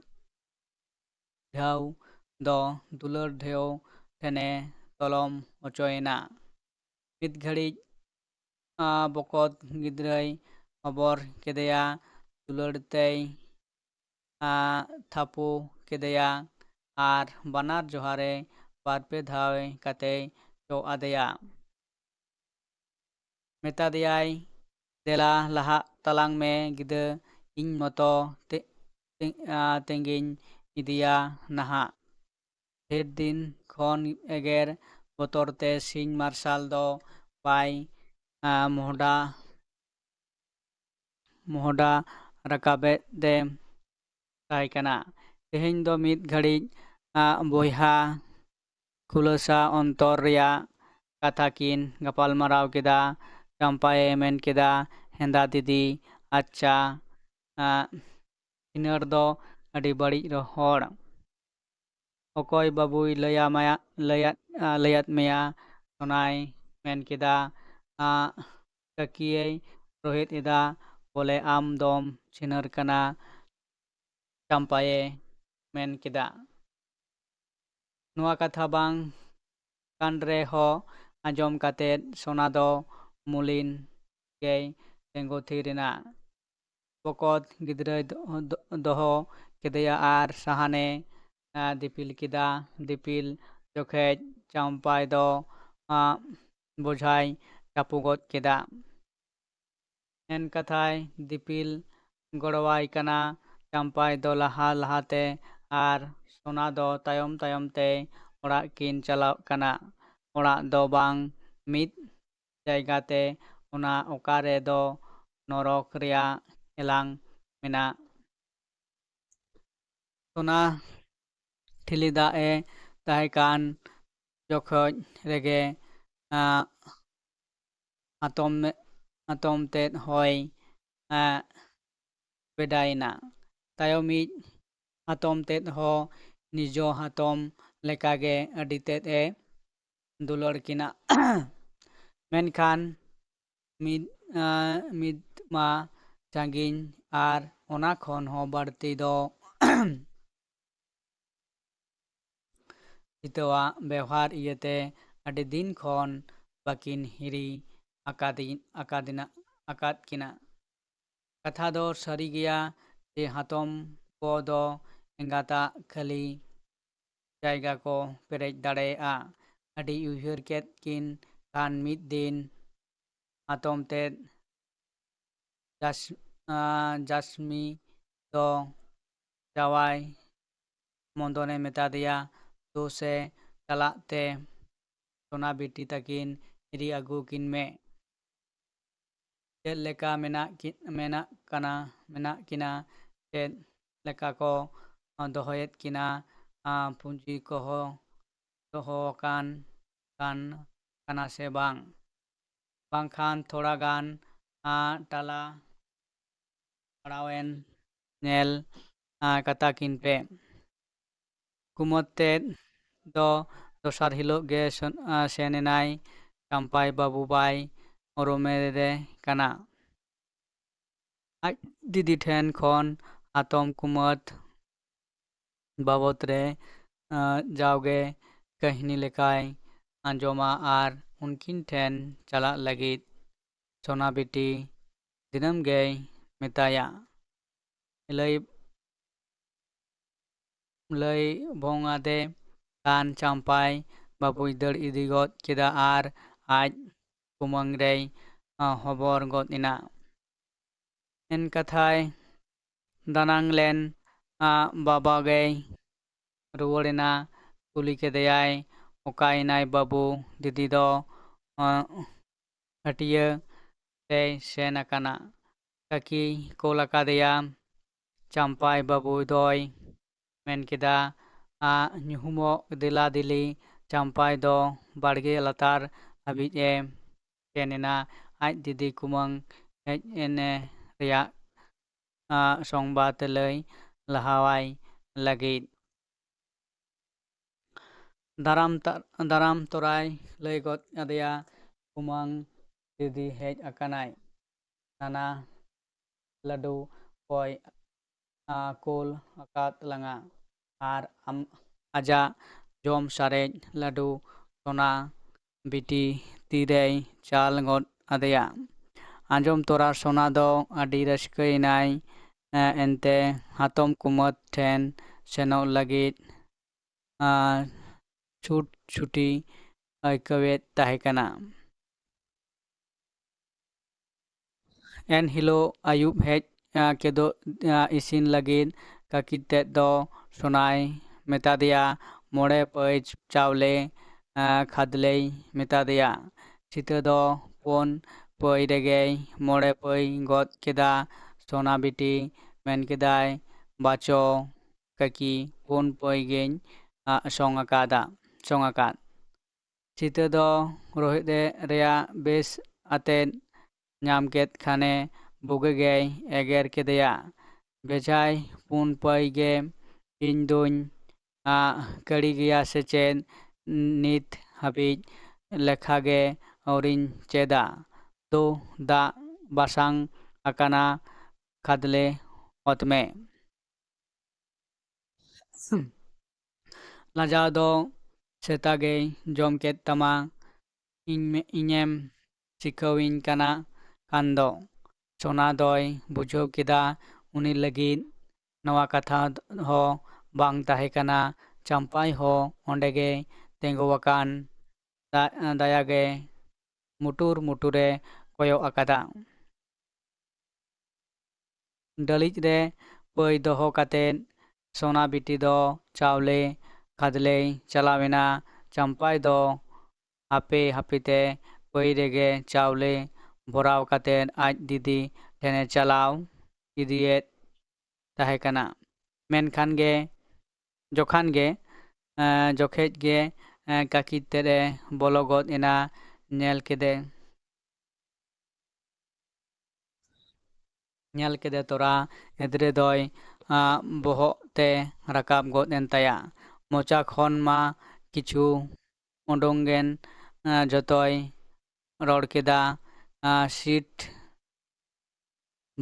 ᱰᱷᱮᱣ ᱫᱚ ᱫᱩᱞᱟᱹᱲ ᱰᱷᱮᱣ ᱴᱷᱮᱱᱮ ᱛᱚᱞᱚᱢ ᱦᱚᱪᱚᱭᱮᱱᱟ᱾ ᱢᱤᱫ ᱜᱷᱟᱹᱲᱤᱡ ᱵᱚᱠᱚᱛ ᱜᱤᱫᱽᱨᱟᱹᱭ ᱦᱚᱵᱚᱨ ᱠᱮᱫᱮᱭᱟ, ᱫᱩᱞᱟᱹᱲ ᱛᱮᱭ ᱛᱷᱟᱯᱚ ᱠᱮᱫᱮᱭᱟ ᱟᱨ ᱵᱟᱱᱟᱨ ᱡᱚᱦᱟᱨᱮ ᱵᱟᱨᱯᱮ ᱫᱷᱟᱣ ᱠᱟᱛᱮᱭ ᱪᱚᱜ ᱟᱫᱮᱭᱟ᱾ ᱢᱮᱛᱟ ᱫᱮᱭᱟᱭ, ᱫᱮᱞᱟ ᱞᱟᱦᱟᱜ ᱛᱟᱞᱟᱝ ᱢᱮ ᱜᱤᱫᱟᱹ, ᱤᱧ ᱢᱚᱛᱚ ᱛᱮᱜᱤᱧ ᱤᱫᱤᱭᱟ ᱱᱟᱦᱟᱜ᱾ ᱰᱷᱮᱨ ᱫᱤᱱ ᱠᱷᱚᱱ ᱮᱜᱮᱨ ᱵᱚᱛᱚᱨᱛᱮ ᱥᱤᱧ ᱢᱟᱨᱥᱟᱞ ᱫᱚ ᱵᱟᱭ ᱢᱚᱦᱰᱟ ᱨᱟᱠᱟᱵᱮᱫᱮ ᱛᱟᱦᱮᱸ ᱠᱟᱱᱟ᱾ ᱛᱮᱦᱮᱧ ᱫᱚ ᱢᱤᱫ ᱜᱷᱟᱹᱲᱤᱡ ᱵᱚᱭᱦᱟ ᱠᱷᱩᱞᱟᱹᱥᱟ ᱚᱱᱛᱚᱨ ᱨᱮᱭᱟᱜ ᱠᱟᱛᱷᱟ ᱠᱤᱱ ᱜᱟᱯᱟᱞᱢᱟᱨᱟᱣ ᱠᱮᱫᱟ᱾ ᱪᱟᱢᱯᱟᱭᱮ ᱢᱮᱱ ᱠᱮᱫᱟ, ᱦᱮᱸᱫᱟ ᱫᱤᱫᱤ, ᱟᱪᱪᱷᱟ, ᱦᱤᱱᱟᱹᱲ ᱫᱚ ᱟᱹᱰᱤ ᱵᱟᱹᱲᱤᱡ ᱦᱚᱲ᱾ ᱚᱠᱚᱭ ᱵᱟᱹᱵᱩᱭ ᱞᱟᱹᱭᱟᱫ ᱢᱮᱭᱟ? ᱥᱳᱱᱟᱭ ᱢᱮᱱ ᱠᱮᱫᱟ, ᱠᱟᱹᱠᱤᱭ ᱨᱳᱦᱮᱫ ᱮᱫᱟ ᱵᱚᱞᱮ ᱟᱢ ᱫᱚᱢ ᱪᱷᱤᱱᱟᱹᱨ ᱠᱟᱱᱟ᱾ ᱪᱟᱢᱯᱟᱭᱮ ᱢᱮᱱ ᱠᱮᱫᱟ᱾ ᱱᱚᱣᱟ ᱠᱟᱛᱷᱟ ᱵᱟᱝ ᱠᱟᱱ ᱨᱮᱦᱚᱸ ᱟᱸᱡᱚᱢ ᱠᱟᱛᱮᱫ ᱥᱳᱱᱟ ᱫᱚ ᱢᱩᱞᱤᱱ ᱜᱮᱭ ᱛᱤᱸᱜᱩ ᱛᱷᱤᱨ ᱮᱱᱟ᱾ ᱵᱚᱠᱚᱛ ᱜᱤᱫᱽᱨᱟᱹᱭ ᱫᱚᱦᱚ ᱠᱮᱫᱮᱭᱟ ᱟᱨ ᱥᱟᱦᱟᱱᱮ ᱫᱤᱯᱤᱞ ᱠᱮᱫᱟ᱾ ᱫᱤᱯᱤᱞ ᱡᱚᱠᱷᱮᱡ ᱪᱟᱢᱯᱟᱭ ᱫᱚ ᱵᱳᱡᱷᱟᱭ ᱪᱟᱯᱚ ᱜᱚᱫ ᱠᱮᱫᱟ᱾ ᱮᱱᱠᱟᱛᱷᱟᱭ ᱫᱤᱯᱤᱞ ᱜᱚᱲᱚᱣᱟᱭ ᱠᱟᱱᱟ᱾ ᱪᱟᱢᱯᱟᱭ ᱫᱚ ᱞᱟᱦᱟ ᱞᱟᱦᱟᱛᱮ ᱟᱨ ᱥᱳᱱᱟ ᱫᱚ ᱛᱟᱭᱚᱢ ᱛᱟᱭᱚᱢ ᱛᱮ ᱚᱲᱟᱜ ᱠᱤᱱ ᱪᱟᱞᱟᱜ ᱠᱟᱱᱟ᱾ ᱚᱲᱟᱜ ᱫᱚ ᱵᱟᱝ, ᱢᱤᱫ ᱡᱟᱭᱜᱟᱛᱮ ᱚᱱᱟ ᱚᱠᱟᱨᱮ ᱫᱚ ᱱᱚᱨᱚᱠ ᱨᱮᱭᱟᱜ ᱮᱞᱟᱝ ᱢᱮᱱᱟᱜ᱾ ᱥᱳᱱᱟ ᱴᱷᱤᱞᱤ ᱫᱟᱜ ᱮ ᱛᱟᱦᱮᱸ ᱠᱟᱱ ᱡᱚᱠᱷᱚᱡ ᱨᱮᱜᱮ ᱦᱟᱛᱚᱢ ᱛᱮᱫ ᱦᱚᱸᱭ ᱵᱮᱰᱟᱭᱮᱱᱟ᱾ ᱛᱟᱭᱚᱢᱤᱡ ᱦᱟᱛᱚᱢ ᱛᱮᱫ ᱦᱚᱸ ᱱᱤᱡᱚ ᱦᱟᱛᱚᱢ ᱞᱮᱠᱟᱜᱮ ᱟᱹᱰᱤ ᱛᱮᱫ ᱮ ᱫᱩᱞᱟᱹᱲ ᱠᱤᱱᱟ᱾ ᱢᱮᱱᱠᱷᱟᱱ ᱢᱤᱫ ᱢᱟ ᱥᱟᱺᱜᱤᱧ ᱟᱨ ᱚᱱᱟ ᱠᱷᱚᱱ ᱦᱚᱸ ᱵᱟᱹᱲᱛᱤ ᱫᱚ ᱡᱤᱛᱟᱹᱣᱟᱜ ᱵᱮᱣᱦᱟᱨ ᱤᱭᱟᱹᱛᱮ ᱟᱹᱰි ᱫᱤᱱ ᱠᱷᱚᱱ ᱵᱟᱹᱠᱤᱱ ᱦᱤᱨᱤ ᱟᱠᱟᱫ ᱠᱤᱱᱟ᱾ ᱠᱟᱛᱷᱟ ᱫᱚ ᱥᱟᱹᱨᱤ ᱜᱮᱭᱟ ᱡᱮ ᱦᱟᱛᱚᱢ ᱠᱚ ᱫᱚ ᱮᱸᱜᱟᱛᱟᱜ ᱠᱷᱟᱹᱞᱤ ᱡᱟᱭᱜᱟ ᱠᱚ ᱯᱮᱨᱮᱡ ᱫᱟᱲᱮᱭᱟᱜᱼᱟ᱾ ᱟᱹᱰᱤ ᱩᱭᱦᱟᱹᱨ ᱠᱮᱫ ᱠᱤᱱ ᱠᱷᱟᱱ ᱢᱤᱫ ᱫᱤᱱ ᱦᱟᱛᱚᱢ ᱛᱮᱫ ᱡᱟᱥᱢᱤ ᱫᱚ ᱡᱟᱶᱟᱭ ᱢᱚᱫᱚᱱᱮ ᱢᱮᱛᱟ ᱫᱮᱭᱟ, ᱫᱩ ᱥᱮ ᱪᱟᱞᱟᱜ ᱛᱮ ᱥᱳᱱᱟ ᱵᱤᱴᱤ ᱛᱟᱹᱠᱤᱱ ᱦᱤᱨᱤ ᱟᱹᱜᱩ ᱠᱤᱱ ᱢᱮ᱾ ᱪᱮᱫ ᱞᱮᱠᱟ ᱢᱮᱱᱟᱜ ᱠᱤᱱᱟ? ᱪᱮᱫ ᱞᱮᱠᱟ ᱠᱚ ᱫᱚᱦᱚᱭᱮᱫ ᱠᱤᱱᱟ? ᱯᱩᱸᱡᱤ ᱠᱚᱦᱚᱸ ᱫᱚᱦᱚᱣᱟᱠᱟᱱ ᱠᱟᱱᱟ ᱥᱮ ᱵᱟᱝ? ᱵᱟᱝᱠᱷᱟᱱ ᱛᱷᱚᱲᱟ ᱜᱟᱱ ᱴᱟᱞᱟ ᱯᱟᱲᱟᱣᱮᱱ ᱧᱮᱞ ᱠᱟᱛᱟ ᱠᱤᱱ ᱯᱮ᱾ ᱠᱩᱢᱟᱹᱫ ᱛᱮᱫ ᱫᱚ ᱫᱚᱥᱟᱨ ᱦᱤᱞᱳᱜ ᱜᱮ ᱥᱮᱱ ᱮᱱᱟᱭ᱾ ᱪᱟᱢᱯᱟᱭ ᱵᱟᱹᱵᱩ ᱵᱟᱭ ᱩᱨᱩᱢᱮᱫᱮ ᱠᱟᱱᱟ᱾ ᱟᱡ ᱫᱤᱫᱤ ᱴᱷᱮᱱ ᱠᱷᱚᱱ ᱦᱟᱛᱚᱢ ᱠᱩᱢᱟᱹᱫ ᱵᱟᱵᱚᱫ ᱨᱮ ᱡᱟᱣᱜᱮ ᱠᱟᱹᱦᱱᱤ ᱞᱮᱠᱟᱭ ᱟᱸᱡᱚᱢᱟ ᱟᱨ ᱩᱱᱠᱤᱱ ᱴᱷᱮᱱ ᱪᱟᱞᱟᱜ ᱞᱟᱹᱜᱤᱫ ᱥᱚᱱᱟ ᱵᱤᱴᱤ ᱫᱤᱱᱟᱹᱢ ᱜᱮᱭ ᱢᱮᱛᱟᱭᱟ᱾ ᱞᱟᱹᱭ ᱵᱚᱝ-ᱟᱫᱮ ᱠᱷᱟᱱ ᱪᱟᱢᱯᱟᱭ ᱵᱟᱹᱵᱩᱭ ᱫᱟᱹᱲ ᱤᱫᱤ ᱜᱚᱫ ᱠᱮᱫᱟ ᱟᱨ ᱟᱡ ᱠᱩᱢᱟᱹᱝ ᱨᱮᱭ ᱦᱚᱵᱚᱨ ᱜᱚᱫ ᱮᱱᱟ᱾ ᱮᱱᱠᱟᱛᱷᱟᱭ ᱫᱟᱱᱟᱝ ᱞᱮᱱ ᱵᱟᱵᱟᱜᱮᱭ ᱨᱩᱣᱟᱹᱲᱮᱱᱟ᱾ ᱠᱩᱞᱤ ᱠᱮᱫᱮᱭᱟᱭ, ᱚᱠᱟᱭᱮᱱᱟᱭ ᱵᱟᱹᱵᱩ? ᱫᱤᱫᱤ ᱫᱚ ᱦᱟᱹᱴᱤᱭᱟᱹ ᱛᱮᱭ ᱥᱮᱱ ᱟᱠᱟᱱᱟ, ᱠᱟᱹᱠᱤᱭ ᱠᱳᱞ ᱟᱠᱟᱫᱮᱭᱟ᱾ ᱪᱟᱢᱯᱟᱭ ᱵᱟᱹᱵᱩ ᱫᱚᱭ ᱢᱮᱱ ᱠᱮᱫᱟ, ᱧᱩᱦᱩᱢᱚᱜ ᱫᱮᱞᱟ ᱫᱮᱞᱤ᱾ ᱪᱟᱢᱯᱟᱭ ᱫᱚ ᱵᱟᱲᱜᱮ ᱞᱟᱛᱟᱨ ᱦᱟᱹᱵᱤᱡ ᱮ ᱥᱮᱱ ᱮᱱᱟ ᱟᱡ ᱫᱤᱫᱤ ᱠᱩᱢᱟᱹᱝ ᱦᱮᱡ ᱮᱱᱮ ᱨᱮᱭᱟᱜ ᱥᱚᱝᱵᱟᱫ ᱞᱟᱹᱭ ᱞᱟᱦᱟᱣᱟᱭ ᱞᱟᱹᱜᱤᱫ᱾ ᱫᱟᱨᱟᱢ ᱛᱚᱨᱟᱭ ᱞᱟᱹᱭ ᱜᱚᱫ ᱟᱫᱮᱭᱟ, ᱠᱩᱢᱟᱹᱝ ᱫᱤᱫᱤ ᱦᱮᱡ ᱟᱠᱟᱱᱟᱭ, ᱱᱟᱱᱟ ᱞᱟᱹᱰᱩ ᱠᱚᱭ ᱠᱳᱞ ᱟᱠᱟᱫ ᱞᱟᱝᱟ ᱟᱨ ᱟᱡᱟᱜ ᱡᱚᱢ ᱥᱟᱨᱮᱡ ᱞᱟᱹᱰᱩ ᱥᱚᱱᱟ ᱵᱤᱴᱤ ᱛᱤᱨᱮᱭ ᱪᱟᱞ ᱜᱚᱫ ᱟᱫᱮᱭᱟ᱾ ᱟᱸᱡᱚᱢ ᱛᱚᱨᱟ ᱥᱚᱱᱟ ᱫᱚ ᱟᱹᱰᱤ ᱨᱟᱹᱥᱠᱟᱹᱭᱮᱱᱟᱭ᱾ ᱮᱱᱛᱮ ᱦᱟᱛᱚᱢ ᱠᱩᱢᱟᱹᱫ ᱴᱷᱮᱱ ᱥᱮᱱᱚᱜ ᱞᱟᱹᱜᱤᱫ ᱪᱷᱩᱴᱤ ᱟᱹᱭᱠᱟᱹᱣᱮᱫ ᱛᱟᱦᱮᱸ ᱠᱟᱱᱟ᱾ ᱮᱱᱦᱤᱞᱳᱜ ᱟᱹᱭᱩᱵ ᱦᱮᱡ ᱠᱮᱫᱳᱜ ᱤᱥᱤᱱ ᱞᱟᱹᱜᱤᱫ ᱠᱟᱹᱠᱤ ᱛᱮᱫ ᱫᱚ ᱥᱚᱱᱟᱭ ᱢᱮᱛᱟᱫᱮᱭᱟ, 5 ᱯᱟᱹᱭ ᱪᱟᱣᱞᱮ ᱠᱷᱟᱫᱽᱞᱮᱭ ᱢᱮᱛᱟᱫᱮᱭᱟ᱾ ᱥᱤᱛᱟᱹ ᱫᱚ 4 ᱯᱟᱹᱭ ᱨᱮᱜᱮᱭ 5 ᱯᱟᱹᱭ ᱜᱚᱫ ᱠᱮᱫᱟ᱾ ᱥᱚᱱᱟ ᱵᱤᱴᱤ ᱢᱮᱱ ᱠᱮᱫᱟᱭ, ᱵᱟᱪᱚ ᱠᱟᱹᱠᱤ, 4 ᱯᱟᱹᱭ ᱜᱮᱧ ᱥᱚᱝ ᱟᱠᱟᱫ᱾ ᱥᱤᱛᱟᱹ ᱫᱚ ᱨᱳᱦᱮᱫ ᱨᱮᱭᱟᱜ ᱵᱮᱥ ᱟᱛᱮᱫ ᱧᱟᱢ ᱠᱮᱫ ᱠᱷᱟᱱᱮ ᱵᱩᱜᱤ ᱜᱮᱭ ᱮᱜᱮᱨ ᱠᱮᱫᱮᱭᱟ, ᱵᱷᱮᱡᱟᱭ 4 ᱯᱟᱹᱭ ᱜᱮ, ᱤᱧ ᱫᱩᱧ ᱠᱟᱹᱲᱤ ᱜᱮᱭᱟ ᱥᱮ ᱪᱮᱫ? ᱱᱤᱛ ᱦᱟᱹᱵᱤᱡ ᱞᱮᱠᱷᱟ ᱜᱮ ᱟᱹᱣᱨᱤᱧ ᱪᱮᱫᱟ᱾ ᱫᱩ ᱫᱟᱜ ᱵᱟᱥᱟᱝ ᱟᱠᱟᱱᱟ, ᱠᱷᱟᱫᱽᱞᱮ ᱚᱛ ᱢᱮ᱾ ᱞᱟᱡᱟᱣ ᱫᱚ ᱥᱮᱛᱟᱜᱮᱭ ᱡᱚᱢ ᱠᱮᱫ ᱛᱟᱢᱟ, ᱤᱧᱮᱢ ᱥᱤᱠᱷᱟᱹᱣᱤᱧ ᱠᱟᱱᱟ ᱠᱷᱟᱱ ᱫᱚ᱾ ᱥᱚᱱᱟ ᱫᱚᱭ ᱵᱩᱡᱷᱟᱹᱣ ᱠᱮᱫᱟ ᱩᱱᱤ ᱞᱟᱹᱜᱤᱫ ᱱᱚᱣᱟ ᱠᱟᱛᱷᱟ ᱦᱚᱸ ᱵᱟᱝ ᱛᱟᱦᱮᱸ ᱠᱟᱱᱟ᱾ ᱪᱟᱢᱯᱟᱭ ᱦᱚᱸ ᱚᱸᱰᱮᱜᱮ ᱛᱤᱸᱜᱩᱣᱟᱠᱟᱱ ᱫᱟᱭᱟᱜᱮ ᱢᱩᱴᱩᱨᱮ ᱠᱚᱭᱚᱜ ᱟᱠᱟᱫᱟ᱾ ᱰᱟᱹᱞᱤᱡ ᱨᱮ ᱯᱟᱹᱭ ᱫᱚᱦᱚ ᱠᱟᱛᱮᱫ ᱥᱚᱱᱟ ᱵᱤᱴᱤ ᱫᱚ ᱪᱟᱣᱞᱮ ᱠᱷᱟᱫᱽᱞᱮᱭ ᱪᱟᱞᱟᱣ ᱮᱱᱟ᱾ ᱪᱟᱢᱯᱟᱭ ᱫᱚ ᱦᱟᱯᱮᱛᱮ ᱯᱟᱹᱭ ᱨᱮᱜᱮ ᱪᱟᱣᱞᱮ ᱵᱷᱚᱨᱟᱣ ᱠᱟᱛᱮᱫ ᱟᱡ ᱫᱤᱫᱤ ᱴᱷᱮᱱᱮ ᱪᱟᱞᱟᱣ ᱤᱫᱤᱭᱮᱫ ᱛᱟᱦᱮᱸ ᱠᱟᱱᱟ᱾ ᱢᱮᱱᱠᱷᱟᱱ ᱡᱚᱠᱷᱮᱡ ᱜᱮ ᱠᱟᱹᱠᱤ ᱛᱮᱫ ᱮ ᱵᱚᱞᱚ ᱜᱚᱫ ᱮᱱᱟ, ᱧᱮᱞ ᱠᱮᱫᱮ ᱛᱚᱨᱟ ᱮᱫᱽᱨᱮ ᱫᱚᱭ ᱵᱚᱦᱚᱜ ᱛᱮ ᱨᱟᱠᱟᱵ ᱜᱚᱫ ᱮᱱ ᱛᱟᱭᱟ᱾ ᱢᱚᱪᱟ ᱠᱷᱚᱱ ᱢᱟ ᱠᱤᱪᱷᱩ ᱩᱰᱩᱝᱮᱱ, ᱡᱚᱛᱚᱭ ᱨᱚᱲ ᱠᱮᱫᱟ, ᱥᱤᱴ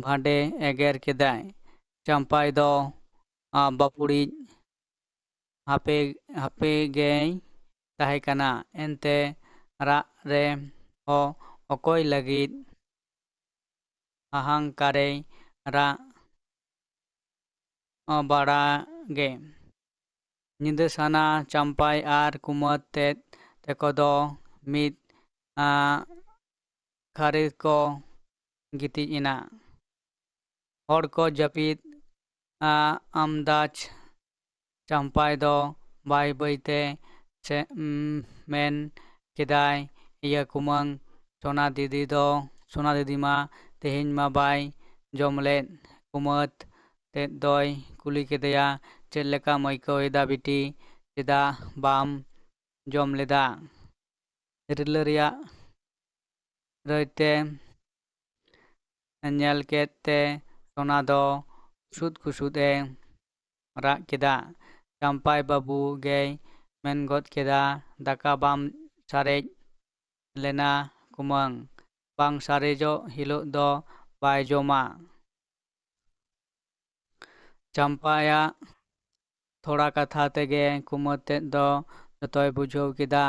ᱵᱷᱟᱸᱰᱮ ᱮᱜᱮᱨ ᱠᱮᱫᱟᱭ᱾ ᱪᱟᱢᱯᱟᱭ ᱫᱚ ᱵᱟᱹᱯᱩᱲᱤᱡ ᱦᱟᱯᱮᱜᱮᱭ ᱛᱟᱦᱮᱸ ᱠᱟᱱᱟ᱾ ᱮᱱᱛᱮ ᱨᱟᱜ ᱨᱮ ᱦᱚᱸ ᱚᱠᱚᱭ ᱞᱟᱹᱜᱤᱫ ᱦᱟᱦᱟᱝᱠᱟᱨᱮᱭ ᱨᱟᱜ ᱵᱟᱲᱟᱜᱮ᱾ ᱧᱤᱫᱟᱹ ᱥᱟᱱᱟ ᱪᱟᱢᱯᱟᱭ ᱟᱨ ᱠᱩᱢᱟᱹᱫ ᱛᱮᱫ ᱛᱮᱠᱚ ᱫᱚ ᱢᱤᱫ ᱠᱷᱟᱹᱨᱤ ᱠᱚ ᱜᱤᱛᱤᱡ ᱮᱱᱟ᱾ ᱦᱚᱲ ᱠᱚ ᱡᱟᱹᱯᱤᱫ ᱟᱢᱫᱟᱡᱽ ᱪᱟᱢᱯᱟᱭ ᱫᱚ ᱵᱟᱹᱭᱛᱮ ᱢᱮᱱ ᱠᱮᱫᱟᱭ, ᱤᱭᱟᱹ ᱠᱩᱢᱟᱹᱝ, ᱥᱚᱱᱟ ᱫᱤᱫᱤ ᱢᱟ ᱛᱮᱦᱮᱧ ᱢᱟ ᱵᱟᱭ ᱡᱚᱢ ᱞᱮᱫ᱾ ᱠᱩᱢᱟᱹᱫ ᱛᱮᱫ ᱫᱚᱭ ᱠᱩᱞᱤ ᱠᱮᱫᱮᱭᱟ, ᱪᱮᱫ ᱞᱮᱠᱟᱢ ᱟᱹᱭᱠᱟᱹᱣ ᱮᱫᱟ ᱵᱤᱴᱤ? ᱪᱮᱫᱟᱜ ᱵᱟᱢ ᱡᱚᱢ ᱞᱮᱫᱟ? ᱛᱤᱨᱞᱟᱹ ᱨᱮᱭᱟᱜ ᱨᱟᱹᱭᱛᱮ ᱧᱮᱞ ᱠᱮᱫ ᱛᱮ ᱥᱚᱱᱟ ᱫᱚ ᱠᱩᱥᱩᱫ ᱮ ᱨᱟᱜ ᱠᱮᱫᱟ᱾ ᱪᱟᱢᱯᱟᱭ ᱵᱟᱹᱵᱩ ᱜᱮᱭ ᱢᱮᱱ ᱜᱚᱫ ᱠᱮᱫᱟ, ᱫᱟᱠᱟ ᱵᱟᱢ ᱥᱟᱨᱮᱡ ᱞᱮᱱᱟ ᱠᱩᱢᱟᱹᱝ? ᱵᱟᱝ ᱥᱟᱨᱮᱡᱚᱜ ᱦᱤᱞᱳᱜ ᱫᱚ ᱵᱟᱭ ᱡᱚᱢᱟ᱾ ᱪᱟᱢᱯᱟᱭᱟᱜ ᱛᱷᱚᱲᱟ ᱠᱟᱛᱷᱟ ᱛᱮᱜᱮ ᱠᱩᱢᱟᱹᱨ ᱛᱮᱫ ᱫᱚ ᱡᱚᱛᱚᱭ ᱵᱩᱡᱷᱟᱹᱣ ᱠᱮᱫᱟ᱾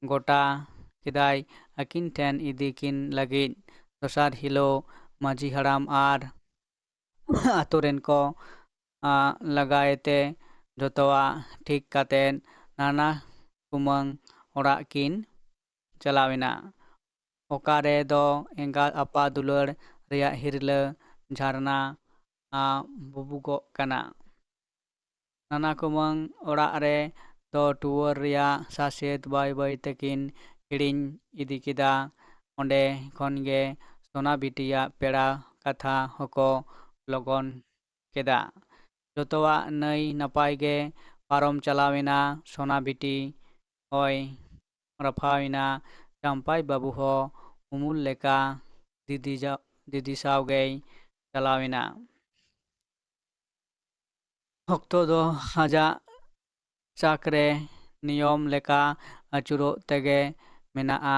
ᱜᱚᱴᱟ ᱠᱮᱫᱟᱭ ᱟᱹᱠᱤᱱ ᱴᱷᱮᱱ ᱤᱫᱤ ᱠᱤᱱ ᱞᱟᱹᱜᱤᱫ᱾ ᱫᱚᱥᱟᱨ ᱦᱤᱞᱳᱜ ᱢᱟᱺᱡᱷᱤ ᱦᱟᱲᱟᱢ ᱟᱨ ᱟᱛᱳ ᱨᱮᱱ ᱠᱚ ᱞᱟᱜᱟᱭᱮᱛᱮ ᱡᱚᱛᱚᱣᱟᱜ ᱴᱷᱤᱠ ᱠᱟᱛᱮᱫ ᱱᱟᱱᱟ ᱠᱩᱢᱟᱹᱝ ᱚᱲᱟᱜ ᱠᱤᱱ ᱪᱟᱞᱟᱣᱮᱱᱟ᱾ ᱚᱠᱟᱨᱮ ᱫᱚ ᱮᱸᱜᱟᱛ ᱟᱯᱟᱛ ᱫᱩᱞᱟᱹᱲ ᱨᱮᱭᱟᱜ ᱦᱤᱨᱞᱟᱹ ᱡᱷᱟᱨᱱᱟ ᱵᱩᱵᱩᱜᱚᱜ ᱠᱟᱱᱟ᱾ ᱱᱟᱱᱟ ᱠᱩᱢᱟᱹᱝ ᱚᱲᱟᱜ ᱨᱮ ᱫᱚ ᱴᱩᱣᱟᱹᱨ ᱨᱮᱭᱟᱜ ᱥᱟᱥᱮᱛ ᱵᱟᱹᱭ ᱵᱟᱹᱭ ᱛᱮᱠᱤᱱ ᱦᱤᱲᱤᱧ ᱤᱫᱤ ᱠᱮᱫᱟ᱾ ᱚᱸᱰᱮ ᱠᱷᱚᱱᱜᱮ ᱥᱚᱱᱟ ᱵᱤᱴᱤᱭᱟᱜ ᱯᱮᱲᱟ ᱠᱟᱛᱷᱟ ᱦᱚᱸᱠᱚ ᱞᱚᱜᱚᱱ ᱠᱮᱫᱟ᱾ ᱡᱚᱛᱚᱣᱟᱜ ᱱᱟᱹᱭ ᱱᱟᱯᱟᱭ ᱜᱮ ᱯᱟᱨᱚᱢ ᱪᱟᱞᱟᱣᱮᱱᱟ᱾ ᱥᱚᱱᱟ ᱵᱤᱴᱤ ᱦᱚᱸᱭ ᱨᱟᱯᱷᱟᱣᱮᱱᱟ᱾ ᱪᱟᱢᱯᱟᱭ ᱵᱟᱹᱵᱩ ᱦᱚᱸ ᱩᱢᱩᱞ ᱞᱮᱠᱟ ᱫᱤᱫᱤ ᱥᱟᱶᱜᱮᱭ ᱪᱟᱞᱟᱣᱮᱱᱟ᱾ ᱚᱠᱛᱚ ᱫᱚ ᱟᱡᱟᱜ ᱪᱟᱠᱨᱮ ᱱᱤᱭᱚᱢ ᱞᱮᱠᱟ ᱟᱹᱪᱩᱨᱚᱜ ᱛᱮᱜᱮ ᱢᱮᱱᱟᱜᱼᱟ᱾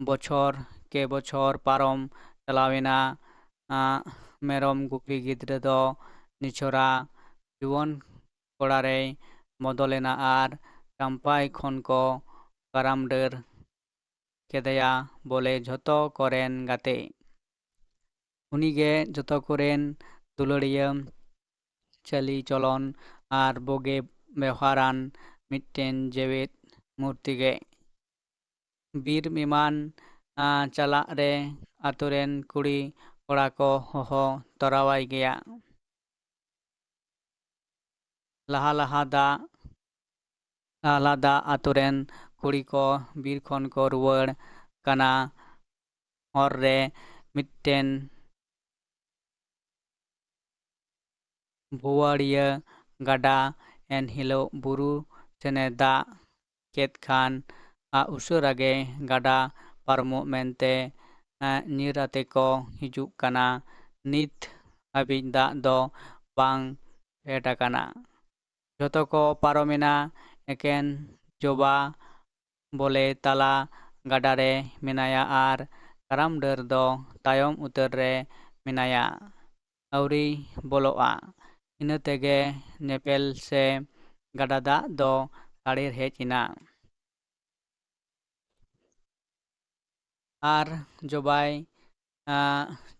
ᱵᱚᱪᱷᱚᱨ ᱠᱮ ᱵᱚᱪᱷᱚᱨ ᱯᱟᱨᱚᱢ ᱪᱟᱞᱟᱣᱮᱱᱟ᱾ ᱢᱮᱨᱚᱢ ᱜᱩᱯᱤ ᱜᱤᱫᱽᱨᱟᱹ ᱫᱚ ᱱᱤᱪᱷᱚᱨᱟ ᱡᱩᱣᱟᱹᱱ ᱠᱚᱲᱟᱨᱮᱭ ᱵᱚᱫᱚᱞᱮᱱᱟ ᱟᱨ ᱪᱟᱢᱯᱟᱭ ᱠᱷᱚᱱ ᱠᱚ ᱠᱟᱨᱟᱢ ᱰᱟᱹᱨ ᱠᱮᱫᱮᱭᱟ ᱵᱚᱞᱮ ᱡᱷᱚᱛᱚ ᱠᱚᱨᱮᱱ ᱜᱟᱛᱮ᱾ ᱩᱱᱤᱜᱮ ᱡᱷᱚᱛᱚ ᱠᱚᱨᱮᱱ ᱫᱩᱞᱟᱹᱲᱤᱭᱟᱹ, ᱪᱟᱹᱞᱤ ᱪᱚᱞᱚᱱ ᱟᱨ ᱵᱳᱜᱮ ᱵᱮᱣᱦᱟᱨᱟᱱ ᱢᱤᱫᱴᱮᱱ ᱡᱮᱣᱮᱫ ᱢᱩᱨᱛᱤᱜᱮ᱾ ᱵᱤᱨ ᱮᱢᱟᱱ ᱪᱟᱞᱟᱜ ᱨᱮ ᱟᱛᱳᱨᱮᱱ ᱠᱩᱲᱤ ᱠᱚᱲᱟ ᱠᱚ ᱦᱚᱦᱚ ᱛᱚᱨᱟᱣᱟᱭ ᱜᱮᱭᱟ᱾ ᱞᱟᱦᱟ ᱫᱟᱜ ᱟᱛᱳᱨᱮᱱ ᱠᱩᱲᱤ ᱠᱚ ᱵᱤᱨ ᱠᱷᱚᱱ ᱠᱚ ᱨᱩᱣᱟᱹᱲ ᱠᱟᱱᱟ᱾ ᱦᱚᱨ ᱨᱮ ᱢᱤᱫᱴᱮᱱ ᱵᱷᱩᱣᱟᱹᱲᱤᱭᱟᱹ ᱜᱟᱰᱟ ᱮᱱᱦᱤᱞᱳᱜ ᱵᱩᱨᱩ ᱥᱮᱱᱮ ᱫᱟᱜ ᱠᱮᱫ ᱠᱷᱟᱱ ᱩᱥᱟᱹᱨᱟᱜᱮ ᱜᱟᱰᱟ ᱯᱟᱨᱚᱢᱚᱜ ᱢᱮᱱᱛᱮ ᱧᱤᱨ ᱟᱛᱮ ko ᱦᱤᱡᱩᱜ ᱠᱟᱱᱟ᱾ ᱱᱤᱛ ᱦᱟᱹᱵᱤᱡ ᱫᱟᱜ ᱫᱚ ᱵᱟᱝ ᱯᱷᱮᱰ ᱟᱠᱟᱱᱟ᱾ ᱡᱷᱚᱛᱚ ᱠᱚ ᱯᱟᱨᱚᱢᱮᱱᱟ᱾ ᱮᱠᱮᱱ ᱡᱚᱵᱟ ᱵᱚᱞᱮ ᱛᱟᱞᱟ ᱜᱟᱰᱟᱨᱮ ᱢᱮᱱᱟᱭᱟ ᱟᱨ ᱠᱟᱨᱟᱢ ᱰᱟᱹᱨ ᱫᱚ ᱛᱟᱭᱚᱢ ᱩᱛᱟᱹᱨ ᱨᱮ ᱢᱮᱱᱟᱭᱟ, ᱟᱹᱣᱨᱤ ᱵᱚᱞᱚᱜᱼᱟ᱾ ᱤᱱᱟᱹ ᱛᱮᱜᱮ ᱧᱮᱯᱮᱞ ᱥᱮ ᱜᱟᱰᱟ ᱫᱟᱜ ᱫᱚ ᱟᱲᱮ ᱦᱮᱡ ᱮᱱᱟ᱾ ᱟᱨ ᱡᱚᱵᱟᱭ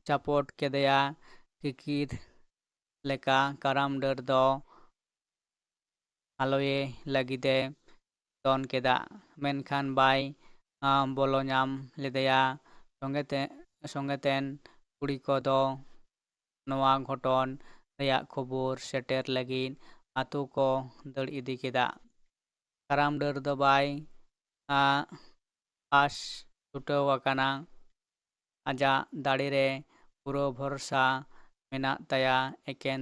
ᱪᱟᱯᱚᱴ ᱠᱮᱫᱮᱭᱟ ᱠᱤᱠᱤᱨ ᱞᱮᱠᱟ᱾ ᱠᱟᱨᱟᱢ ᱰᱟᱹᱨ ᱫᱚ ᱟᱞᱚᱭᱮ ᱞᱟᱹᱜᱤᱫᱮ ᱫᱚᱱ ᱠᱮᱫᱟ, ᱢᱮᱱᱠᱷᱟᱱ ᱵᱟᱭ ᱵᱚᱞᱚ ᱧᱟᱢ ᱞᱮᱫᱮᱭᱟ᱾ ᱥᱚᱸᱜᱮᱛᱮᱱ ᱠᱩᱲᱤ ᱠᱚᱫᱚ ᱱᱚᱣᱟ ᱜᱷᱚᱴᱚᱱ ᱨᱮᱭᱟᱜ ᱠᱷᱚᱵᱚᱨ ᱥᱮᱴᱮᱨ ᱞᱟᱹᱜᱤᱫ ᱟᱛᱳ ᱠᱚ ᱫᱟᱹᱲ ᱤᱫᱤ ᱠᱮᱫᱟ᱾ ᱠᱟᱨᱟᱢ ᱰᱟᱹᱨ ᱫᱚ ᱵᱟᱭ ᱯᱟᱥ ᱪᱷᱩᱴᱟᱹᱣ ᱟᱠᱟᱱᱟ᱾ ᱟᱡᱟᱜ ᱫᱟᱲᱮ ᱨᱮ ᱯᱩᱨᱟᱹ ᱵᱷᱚᱨᱥᱟ ᱢᱮᱱᱟᱜ ᱛᱟᱭᱟ᱾ ᱮᱠᱮᱱ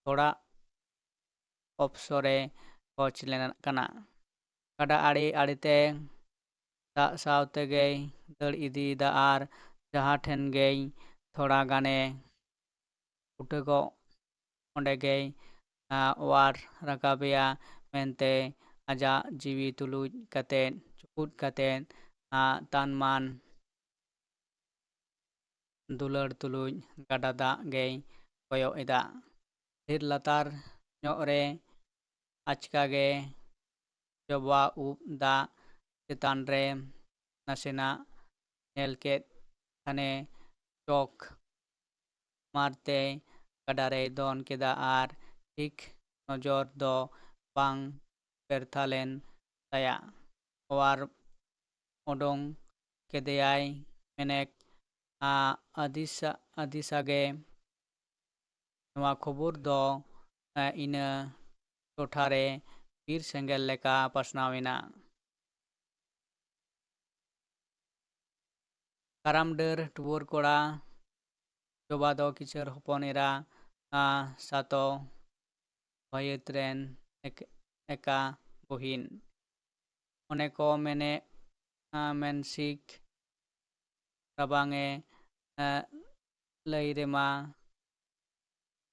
ᱛᱷᱚᱲᱟ ᱚᱯᱥᱚᱨᱮ ᱠᱷᱚᱡ ᱠᱟᱱᱟ᱾ ᱜᱟᱰᱟ ᱟᱲᱮ ᱟᱲᱮᱛᱮ ᱫᱟᱜ ᱥᱟᱶ ᱛᱮᱜᱮᱭ ᱫᱟᱹᱲ ᱤᱫᱤᱭᱮᱫᱟ ᱟᱨ ᱡᱟᱦᱟᱸ ᱴᱷᱮᱱ ᱜᱮᱭ ᱛᱷᱚᱲᱟ ᱜᱟᱱᱮ ᱩᱴᱟᱹᱜᱚᱜ ᱚᱸᱰᱮᱜᱮᱭ ᱚᱣᱟᱨ ᱨᱟᱠᱟᱵᱮᱭᱟ ᱢᱮᱱᱛᱮ ᱟᱡᱟᱜ ᱡᱤᱣᱤ ᱛᱩᱞᱩᱡ ᱠᱟᱛᱮᱫ ᱪᱩᱯᱩᱫ ᱠᱟᱛᱮᱫ ᱛᱟᱱᱢᱟᱱ ᱫᱩᱞᱟᱹᱲ ᱛᱩᱞᱩᱡ ᱜᱟᱰᱟ ᱫᱟᱜ ᱜᱮᱭ ᱠᱚᱭᱚᱜ ᱮᱫᱟ᱾ ᱰᱷᱮᱨ ᱞᱟᱛᱟᱨ ᱧᱚᱜ ᱨᱮ ᱟᱪᱠᱟᱜᱮ ᱡᱚᱵᱟ ᱩᱵ ᱫᱟᱜ ᱪᱮᱛᱟᱱ ᱨᱮ ᱱᱟᱥᱮᱱᱟᱜ ᱧᱮᱞ ᱠᱮᱫ ᱠᱷᱟᱱᱮ ᱪᱚᱠ ᱢᱟᱨᱛᱮ ᱜᱟᱰᱟᱨᱮᱭ ᱫᱚᱱ ᱠᱮᱫᱟ ᱟᱨ ᱴᱷᱤᱠ ᱱᱚᱡᱚᱨ ᱫᱚ ᱵᱟᱝ ᱯᱮᱨᱛᱷᱟ ᱞᱮᱱ ᱛᱟᱭᱟ᱾ ᱚᱣᱟᱨ ᱚᱰᱚᱝ ᱠᱮᱫᱮᱭᱟᱭ ᱢᱮᱱᱮᱠ ᱟᱹᱫᱤᱥᱟᱜᱮ᱾ ᱱᱚᱣᱟ ᱠᱷᱚᱵᱚᱨ ᱫᱚ ᱤᱱᱟᱹ ᱴᱚᱴᱷᱟᱨᱮ ᱵᱤᱨ ᱥᱮᱸᱜᱮᱞ ᱞᱮᱠᱟ ᱯᱟᱥᱱᱟᱣ ᱮᱱᱟ᱾ ᱠᱟᱨᱟᱢ ᱰᱟᱹᱨ ᱴᱩᱣᱟᱹᱨ ᱠᱚᱲᱟ ᱡᱚᱵᱟ ᱫᱚ ᱠᱤᱥᱟᱹᱬ ᱦᱚᱯᱚᱱ ᱮᱨᱟ ᱥᱟᱛᱚ ᱵᱷᱟᱹᱭᱟᱹᱛ ᱨᱮᱱ ᱮᱠᱟ ᱵᱩᱦᱤᱱ᱾ ᱚᱱᱮ ᱠᱚ ᱢᱮᱱᱥᱤᱠ ᱨᱟᱵᱟᱝᱮ ᱞᱟᱹᱭ ᱨᱮᱢᱟ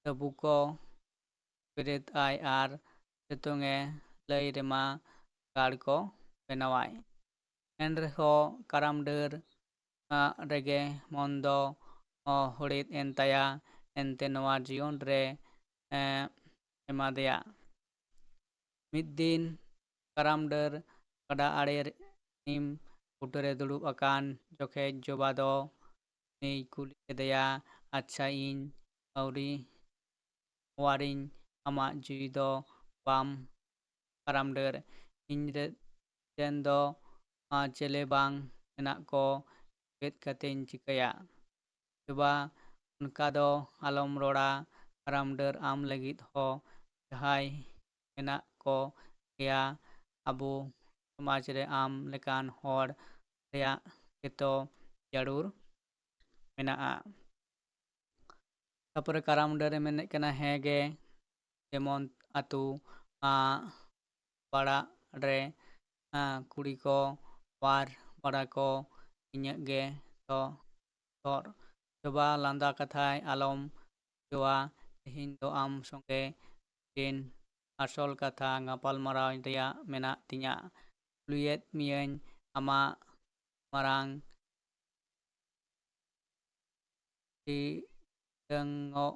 ᱛᱟᱹᱵᱩ ᱠᱚ ᱵᱮᱨᱮᱫ ᱟᱭ ᱟᱨ ᱥᱤᱛᱩᱝᱮ ᱞᱟᱹᱭ ᱨᱮᱢᱟ ᱜᱟᱲ ᱠᱚ ᱵᱮᱱᱟᱣᱟᱭ᱾ ᱮᱱᱨᱮᱦᱚᱸ ᱠᱟᱨᱟᱢ ᱰᱟᱹᱨ ᱨᱮᱜᱮ ᱢᱚᱱ ᱫᱚ ᱦᱚᱲᱮᱫ ᱮᱱ ᱛᱟᱭᱟ᱾ ᱮᱱᱛᱮ ᱱᱚᱣᱟ ᱡᱤᱭᱚᱱ ᱨᱮ ᱮᱢᱟᱫᱮᱭᱟ᱾ ᱢᱤᱫ ᱫᱤᱱ ᱠᱟᱨᱟᱢ ᱰᱟᱹᱨ ᱜᱟᱰᱟ ᱟᱲᱮ ᱱᱤᱢ ᱵᱩᱴᱟᱹᱨᱮ ᱫᱩᱲᱩᱵ ᱟᱠᱟᱱ ᱡᱚᱠᱷᱮᱡ ᱡᱚᱵᱟ ᱫᱚ ᱩᱱᱤᱭ ᱠᱩᱞᱤ ᱠᱮᱫᱮᱭᱟ, ᱟᱪᱪᱷᱟ ᱤᱧ ᱟᱹᱣᱨᱤ ᱚᱣᱟᱨᱤᱧ ᱟᱢᱟᱜ ᱡᱤᱣᱤ ᱫᱚ ᱵᱟᱢ ᱠᱟᱨᱟᱢ ᱰᱟᱹᱨ, ᱤᱧ ᱨᱮᱱ ᱫᱚ ᱪᱮᱞᱮ ᱵᱟᱝ ᱢᱮᱱᱟᱜ ᱠᱚ, ᱪᱮᱫ ᱠᱟᱛᱮᱧ ᱪᱤᱠᱟᱹᱭᱟ? ᱡᱚᱵᱟ, ᱚᱱᱠᱟ ᱫᱚ ᱟᱞᱚᱢ ᱨᱚᱲᱟ, ᱠᱟᱨᱟᱢ ᱰᱟᱹᱨ ᱟᱢ ᱞᱟᱹᱜᱤᱫ ᱦᱚᱸ ᱡᱟᱦᱟᱸᱭ ᱢᱮᱱᱟᱜ ᱠᱚ ᱜᱮᱭᱟ ᱟᱵᱚ ᱥᱚᱢᱟᱡᱽ ᱨᱮ ᱟᱢ ᱞᱮᱠᱟᱱ ᱦᱚᱲ ᱨᱮᱭᱟᱜ ᱜᱮᱛᱚ ᱡᱟᱹᱨᱩᱲ ᱢᱮᱱᱟᱜᱼᱟ᱾ ᱛᱟᱯᱚᱨᱮ ᱠᱟᱨᱟᱢ ᱰᱟᱹᱨᱮ ᱢᱮᱱᱮᱫ ᱠᱟᱱᱟ, ᱦᱮᱸ ᱜᱮ, ᱡᱮᱢᱚᱱ ᱟᱛᱳ ᱯᱟᱲᱟᱜ ᱨᱮ ᱠᱩᱲᱤ ᱠᱚ ᱣᱟᱨ ᱵᱟᱲᱟ ᱠᱚ ᱤᱧᱟᱹᱜ ᱜᱮ ᱛᱚᱨ᱾ ᱡᱚᱵᱟ ᱞᱟᱸᱫᱟ ᱠᱟᱛᱷᱟᱭ ᱟᱞᱚᱢ ᱵᱩᱡᱷᱟᱹᱣᱟ, ᱛᱮᱦᱮᱧ ᱫᱚ ᱟᱢ ᱥᱚᱸᱜᱮ ᱢᱤᱫᱴᱮᱱ ᱟᱥᱚᱞ ᱠᱟᱛᱷᱟ ᱜᱟᱯᱟᱞᱢᱟᱨᱟᱣ ᱨᱮᱭᱟᱜ ᱢᱮᱱᱟᱜ ᱛᱤᱧᱟ᱾ ᱠᱩᱞᱤᱭᱮᱫ ᱢᱤᱭᱟᱹᱧ ᱟᱢᱟᱜ ᱢᱟᱨᱟᱝ ᱦᱤᱲᱟᱹᱝᱚᱜ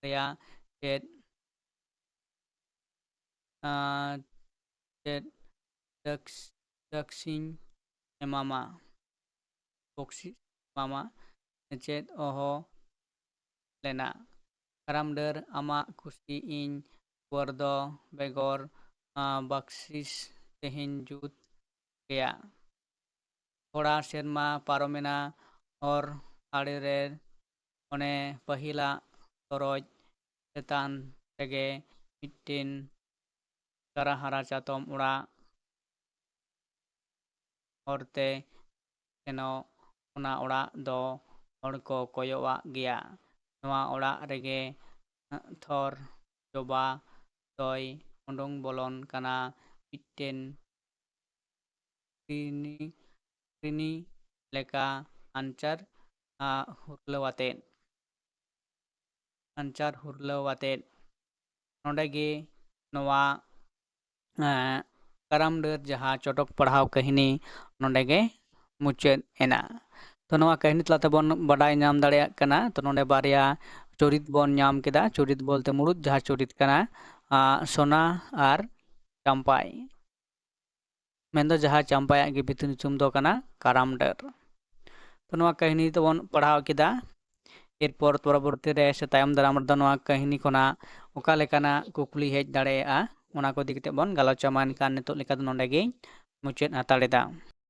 ᱨᱮᱭᱟᱜ ᱪᱮᱫ ᱵᱚᱠᱥᱤᱧ ᱮᱢᱟᱢᱟ, ᱪᱮᱫ ᱚᱦᱚ ᱞᱮᱱᱟ᱾ ᱠᱟᱨᱟᱢ ᱰᱟᱹᱨ, ᱟᱢᱟᱜ ᱠᱩᱥᱤ ᱤᱧ ᱫᱩᱣᱟᱹᱨ ᱫᱚ ᱵᱮᱜᱚᱨ ᱵᱟᱠᱥᱤᱥ ᱛᱮᱦᱚᱧ ᱡᱩᱛ ᱜᱮᱭᱟ᱾ ᱛᱷᱚᱲᱟ ᱥᱮᱨᱢᱟ ᱯᱟᱨᱚᱢᱮᱱᱟ, ᱦᱚᱨ ᱟᱲᱮᱨᱮ ᱚᱱᱮ ᱯᱟᱹᱦᱤᱞᱟᱜ ᱛᱚᱨᱚᱡ ᱪᱮᱛᱟᱱ ᱨᱮᱜᱮ ᱢᱤᱫᱴᱮᱱ ᱛᱟᱨᱟᱦᱟᱨᱟ ᱪᱟᱛᱚᱢ ᱚᱲᱟᱜ ᱦᱚᱨᱛᱮ ᱥᱮᱱᱚᱜ, ᱚᱱᱟ ᱚᱲᱟᱜ ᱫᱚ ᱦᱚᱲ ᱠᱚ ᱠᱚᱭᱚᱜᱟᱜ ᱜᱮᱭᱟ᱾ ᱱᱚᱣᱟ ᱚᱲᱟᱜ ᱨᱮᱜᱮ ᱛᱷᱚᱨ ᱡᱚᱵᱟ ᱫᱚᱭ ᱩᱰᱩᱝ ᱵᱚᱞᱚᱱ ᱠᱟᱱᱟ ᱢᱤᱫᱴᱮᱱ ᱠᱨᱤᱱᱤ ᱞᱮᱠᱟ ᱟᱧᱪᱟᱨ ᱦᱩᱨᱞᱟᱹᱣ ᱟᱛᱮᱫ᱾ ᱱᱚᱰᱮ ᱜᱮ ᱱᱚᱣᱟ ᱠᱟᱨᱟᱢ ᱰᱟᱹᱨ ᱡᱟᱦᱟᱸ ᱪᱚᱴᱚᱠ ᱯᱟᱲᱦᱟᱣ ᱠᱟᱹᱦᱱᱤ ᱱᱚᱰᱮ ᱜᱮ ᱢᱩᱪᱟᱹᱫ ᱮᱱᱟ᱾ ᱛᱚ ᱱᱚᱣᱟ ᱠᱟᱹᱦᱱᱤ ᱛᱟᱞᱟ ᱛᱮᱵᱚᱱ ᱵᱟᱰᱟᱭ ᱧᱟᱢ ᱫᱟᱲᱮᱭᱟᱜ ᱠᱟᱱᱟ, ᱛᱚ ᱱᱚᱰᱮ ᱵᱟᱨᱭᱟ ᱪᱚᱨᱤᱛ ᱵᱚᱱ ᱧᱟᱢ ᱠᱮᱫᱟ᱾ ᱪᱚᱨᱤᱛ ᱵᱚᱞᱛᱮ ᱢᱩᱲᱩᱫ ᱡᱟᱦᱟᱸ ᱪᱚᱨᱤᱛ ᱠᱟᱱᱟ ᱥᱳᱱᱟ ᱟᱨ ᱪᱟᱢᱯᱟᱭ, ᱢᱮᱱᱫᱚ ᱡᱟᱦᱟᱸ ᱪᱟᱢᱯᱟᱭᱟᱜ ᱜᱮ ᱵᱷᱤᱛᱨᱤ ᱧᱩᱛᱩᱢ ᱫᱚ ᱠᱟᱱᱟ ᱠᱟᱨᱟᱢ ᱰᱟᱹᱨ᱾ ᱛᱚ ᱱᱚᱣᱟ ᱠᱟᱹᱦᱱᱤ ᱫᱚᱵᱚᱱ ᱯᱟᱲᱦᱟᱣ ᱠᱮᱫᱟ᱾ ᱮᱨᱯᱚᱨ ᱯᱚᱨᱚᱵᱚᱨᱛᱤ ᱨᱮ ᱥᱮ ᱛᱟᱭᱚᱢ ᱫᱟᱨᱟᱢ ᱨᱮᱫᱚ ᱱᱚᱣᱟ ᱠᱟᱹᱦᱱᱤ ᱠᱷᱚᱱᱟᱜ ᱚᱠᱟ ᱞᱮᱠᱟᱱᱟᱜ ᱠᱩᱠᱞᱤ ᱦᱮᱡ ᱫᱟᱲᱮᱭᱟᱜᱼᱟ, ᱚᱱᱟ ᱠᱚ ᱤᱫᱤ ᱠᱟᱛᱮᱫ ᱵᱚᱱ ᱜᱟᱞᱚᱪᱟ᱾ ᱢᱟ ᱮᱱᱠᱷᱟᱱ ᱱᱤᱛᱚᱜ ᱞᱮᱠᱟ ᱫᱚ ᱱᱚᱰᱮ ᱜᱮᱧ ᱢᱩᱪᱟᱹᱫ ᱦᱟᱛᱟᱲᱮᱫᱟ᱾